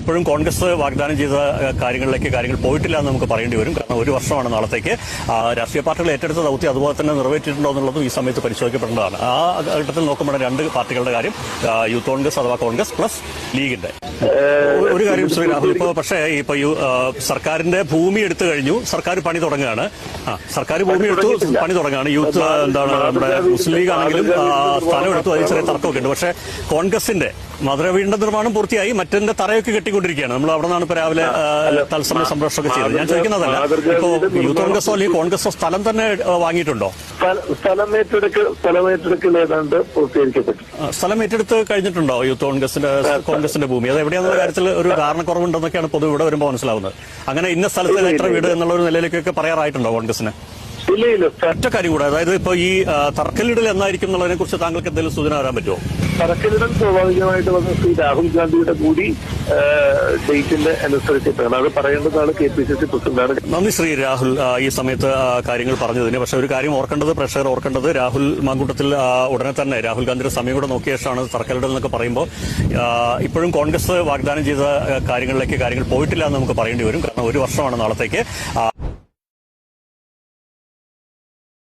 ഇപ്പോഴും കോൺഗ്രസ് വാഗ്ദാനം ചെയ്ത കാര്യങ്ങൾ പോയിട്ടില്ല എന്ന് നമുക്ക് പറയേണ്ടി വരും. കാരണം ഒരു വർഷമാണ് നാളത്തേക്ക്. രാഷ്ട്രീയ പാർട്ടികൾ ഏറ്റെടുത്ത ദൌത്യം അതുപോലെ തന്നെ നിറവേറ്റിയിട്ടുണ്ടോ എന്നുള്ളതും ഈ സമയത്ത് പരിശോധിക്കപ്പെടേണ്ടതാണ്. ആ ഘട്ടത്തിൽ നോക്കുമ്പോൾ രണ്ട് പാർട്ടികളുടെ കാര്യം, യൂത്ത് കോൺഗ്രസ് അഥവാ കോൺഗ്രസ് പ്ലസ് ലീഗിന്റെ ഒരു കാര്യം ശ്രീ രാഹുൽ, ഇപ്പൊ സർക്കാരിന്റെ ഭൂമി എടുത്തു കഴിഞ്ഞു, സർക്കാർ പണി തുടങ്ങുകയാണ്. സർക്കാർ ഭൂമി എടുത്തു പണി തുടങ്ങുകയാണ്. യൂത്ത് നമ്മുടെ മുസ്ലിം ലീഗ് ആണെങ്കിലും സ്ഥലം എടുത്തു, അതിൽ ചെറിയ തർക്കമൊക്കെ ഉണ്ട്. പക്ഷേ കോൺഗ്രസിന്റെ മധുരവീടിന്റെ നിർമ്മാണം പൂർത്തിയായി, മറ്റന്റെ തറയൊക്കെ കെട്ടിക്കൊണ്ടിരിക്കുകയാണ്. നമ്മൾ അവിടെ നിന്നാണ് ഇപ്പൊ രാവിലെ തത്സമയ സംരക്ഷണമൊക്കെ ചെയ്തത്. ഞാൻ ചോദിക്കുന്നതല്ല, ഇപ്പോ യൂത്ത് കോൺഗ്രസോ അല്ലെങ്കിൽ കോൺഗ്രസോ സ്ഥലം തന്നെ വാങ്ങിയിട്ടുണ്ടോ? സ്ഥലം ഏറ്റെടുക്കൽ ഏതാണ്ട് പൂർത്തീകരിക്കപ്പെട്ടു. സ്ഥലം ഏറ്റെടുത്ത് കഴിഞ്ഞിട്ടുണ്ടോ കോൺഗ്രസിന്റെ ഭൂമി? അത് എവിടെയാണെന്നുള്ള കാര്യത്തിൽ ഒരു ധാരണക്കുറവുണ്ടെന്നൊക്കെയാണ് പൊതുവെ ഇവിടെ വരുമ്പോൾ മനസ്സിലാവുന്നത്. അങ്ങനെ ഇന്ന സ്ഥലത്ത് എത്ര വീട് എന്നുള്ള ഒരു നിലയിലേക്കൊക്കെ പറയാറായിട്ടുണ്ടോ കോൺഗ്രസിന്? ഒറ്റ കാര്യം കൂടെ, അതായത് ഇപ്പൊ ഈ തറക്കല്ലിടൽ എന്നായിരിക്കും എന്നുള്ളതിനെ കുറിച്ച് താങ്കൾക്ക് എന്തെങ്കിലും സൂചന വരാൻ പറ്റുമോ? തറക്കല്ലിടൽ സ്വാഭാവികമായിട്ട് വന്ന ശ്രീ രാഹുൽ ഗാന്ധിയുടെ കൂടി ഡേറ്റിന്റെ അനുസരിച്ചിട്ടാണ് അത് പറയേണ്ടതാണ്. KPCC പ്രസിഡന്റാണ്. നന്ദി ശ്രീ രാഹുൽ ഈ സമയത്ത് കാര്യങ്ങൾ പറഞ്ഞതിന്. പക്ഷെ ഒരു കാര്യം ഓർക്കേണ്ടത്, പ്രേക്ഷകർ ഓർക്കേണ്ടത്, രാഹുൽ മാങ്കൂട്ടത്തിൽ ഉടനെ തന്നെ രാഹുൽ ഗാന്ധിയുടെ സമയം കൂടെ നോക്കിയ ശേഷമാണ് തറക്കല്ലിടൽ എന്നൊക്കെ പറയുമ്പോൾ ഇപ്പോഴും കോൺഗ്രസ് വാഗ്ദാനം ചെയ്ത കാര്യങ്ങൾ പോയിട്ടില്ല എന്ന് നമുക്ക് പറയേണ്ടി വരും. കാരണം ഒരു വർഷമാണ് നാളത്തേക്ക്.